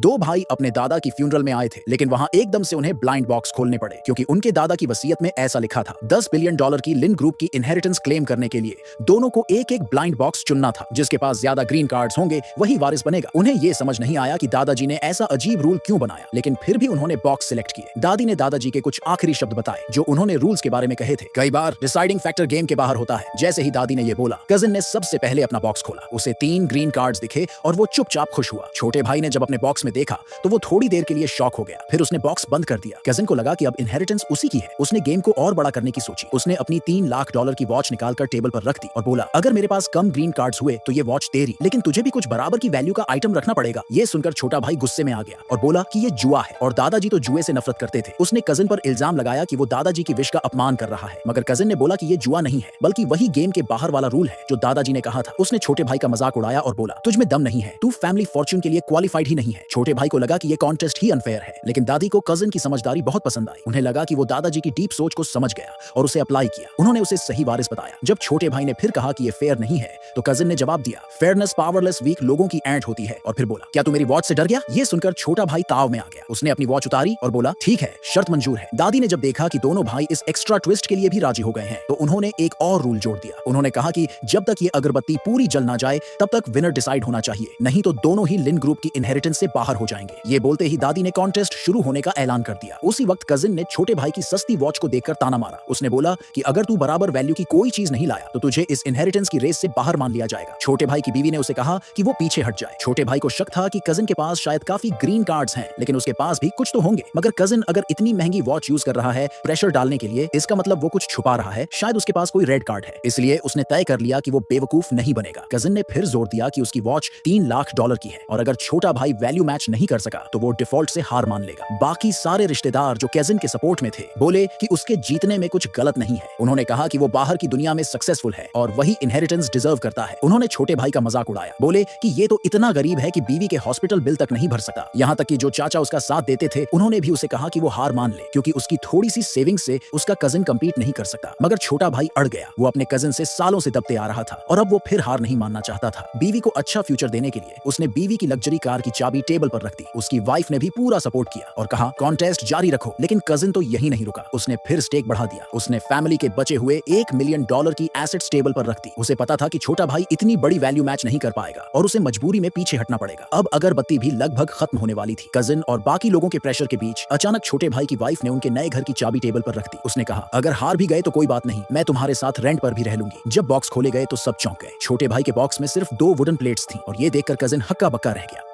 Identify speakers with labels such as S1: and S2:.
S1: दो भाई अपने दादा की फ्यूनरल में आए थे, लेकिन वहां एकदम से उन्हें ब्लाइंड बॉक्स खोलने पड़े क्योंकि उनके दादा की वसीयत में ऐसा लिखा था। $10 बिलियन की लिन ग्रुप की इनहेरिटेंस क्लेम करने के लिए दोनों को एक एक ब्लाइंड बॉक्स चुनना था। जिसके पास ज्यादा ग्रीन कार्ड्स होंगे वही वारिस बनेगा। उन्हें यह समझ नहीं आया कि दादाजी ने ऐसा अजीब रूल क्यों बनाया, लेकिन फिर भी उन्होंने बॉक्स सिलेक्ट किए। दादी ने दादाजी के कुछ आखिरी शब्द बताए जो उन्होंने रूल्स के बारे में कहे थे। कई बार डिसाइडिंग फैक्टर गेम के बाहर होता है। जैसे ही दादी ने यह बोला, कजिन ने सबसे पहले अपना बॉक्स खोला। उसे 3 ग्रीन कार्ड्स दिखे और वो चुपचाप खुश हुआ। छोटे भाई ने जब अपने बॉक्स में देखा तो वो थोड़ी देर के लिए शॉक हो गया, फिर उसने बॉक्स बंद कर दिया। कजिन को लगा कि अब इनहेरिटेंस उसी की है। उसने गेम को और बड़ा करने की सोची। उसने अपनी $3 लाख की वॉच निकालकर टेबल पर रख दी और बोला, अगर मेरे पास कम ग्रीन कार्ड्स हुए तो ये वॉच तेरी, लेकिन तुझे भी कुछ बराबर की वैल्यू का आइटम रखना पड़ेगा। ये सुनकर छोटा भाई गुस्से में आ गया और बोला कि ये जुआ है और दादाजी तो जुए से नफरत करते थे। उसने कजिन पर इल्जाम लगाया कि वो दादाजी की विश का अपमान कर रहा है, मगर कजिन ने बोला कि ये जुआ नहीं है बल्कि वही गेम के बाहर वाला रूल है जो दादाजी ने कहा था। उसने छोटे भाई का मजाक उड़ाया और बोला, तुझ में दम नहीं है, तू फैमिली फॉर्च्यून के लिए क्वालिफाइड ही नहीं है। छोटे भाई को लगा कि ये कॉन्टेस्ट ही अनफेयर है, लेकिन दादी को कजिन की समझदारी बहुत पसंद आई। उन्हें लगा कि वो दादाजी की डीप सोच को समझ गया और उसे अप्लाई किया। उन्होंने उसे सही वारिस बताया। जब छोटे भाई ने फिर कहा कि ये फेयर नहीं है तो कजिन ने जवाब दिया, फेयरनेस पावरलेस वीक लोगों की एंट होती है, और फिर बोला, क्या तू मेरी वॉच से डर गया? ये सुनकर छोटा भाई ताव में आ गया। उसने अपनी वॉच उतारी और बोला, ठीक है, शर्त मंजूर है। दादी ने जब देखा कि दोनों भाई इस एक्स्ट्रा ट्विस्ट के लिए भी राजी हो गए हैं तो उन्होंने एक और रूल जोड़ दिया। उन्होंने कहा कि जब तक ये अगरबत्ती पूरी जल ना जाए तब तक विनर डिसाइड होना चाहिए, नहीं तो दोनों ही लिन ग्रुप की इनहेरिटेंस से बाहर हो जाएंगे। ये बोलते ही दादी ने कॉन्टेस्ट शुरू होने का ऐलान कर दिया। उसी वक्त कजिन ने छोटे भाई की सस्ती वॉच को देखकर ताना मारा। उसने बोला कि अगर तू बराबर वैल्यू की कोई चीज नहीं लाया तो तुझे इस इनहेरिटेंस की रेस से बाहर मान लिया जाएगा। छोटे भाई की बीवी ने उसे कहा कि वो पीछे हट जाए। छोटे भाई को शक था कि कजिन के पास शायद काफी ग्रीन कार्ड्स हैं, लेकिन उसके पास भी कुछ तो होंगे। मगर कजिन अगर इतनी महंगी वॉच यूज कर रहा है प्रेशर डालने के लिए, इसका मतलब वो कुछ छुपा रहा है। शायद उसके पास कोई रेड कार्ड है, इसलिए उसने तय कर लिया कि वो बेवकूफ नहीं बनेगा। कजिन ने फिर जोर दिया कि उसकी वॉच $3 लाख की है और अगर छोटा भाई वैल्यू मैच नहीं कर सका तो वो डिफॉल्ट से हार मान लेगा। बाकी सारे रिश्तेदार जो कजिन के सपोर्ट में थे बोले कि उसके जीतने में कुछ गलत नहीं है। उन्होंने कहा कि वो बाहर की दुनिया में सक्सेसफुल है और वही इनहेरिटेंस डिजर्व करता है। उन्होंने छोटे भाई का मजाक उड़ाया, बोले कि ये तो इतना गरीब है कि बीवी के हॉस्पिटल बिल तक नहीं भर सकता। यहाँ तक कि जो चाचा उसका साथ देते थे उन्होंने भी उसे कहा कि वो हार मान ले क्योंकि उसकी थोड़ी सी सेविंग से उसका कजिन कम्पीट नहीं कर सकता। मगर छोटा भाई अड़ गया। वो अपने कजिन से सालों से दबते आ रहा था और अब वो फिर हार नहीं मानना चाहता था। बीवी को अच्छा फ्यूचर देने के लिए उसने बीवी की लग्जरी कार की चाबी टेबल पर रख दी। उसकी वाइफ ने भी पूरा सपोर्ट किया और कहा, कॉन्टेस्ट जारी रखो। लेकिन कजिन तो यही नहीं रुका। उसने फिर स्टेक बढ़ा दिया। उसने फैमिली के बचे हुए $1 मिलियन की एसेट्स टेबल पर रख दी। उसे पता था कि छोटा भाई इतनी बड़ी वैल्यू मैच नहीं कर पाएगा और उसे मजबूरी में पीछे हटना पड़ेगा। अब अगरबत्ती भी लगभग खत्म होने वाली थी। कजिन और बाकी लोगों के प्रेशर के बीच अचानक छोटे भाई की वाइफ ने उनके नए घर की चाबी टेबल पर रख दी। उसने कहा, अगर हार भी गए तो कोई बात नहीं, मैं तुम्हारे साथ रेंट पर भी रह लूंगी। जब बॉक्स खोले गए तो सब चौंक गए। छोटे भाई के बॉक्स में सिर्फ 2 वुडन प्लेट्स थी और ये देखकर कजिन हक्का बक्का रह गया।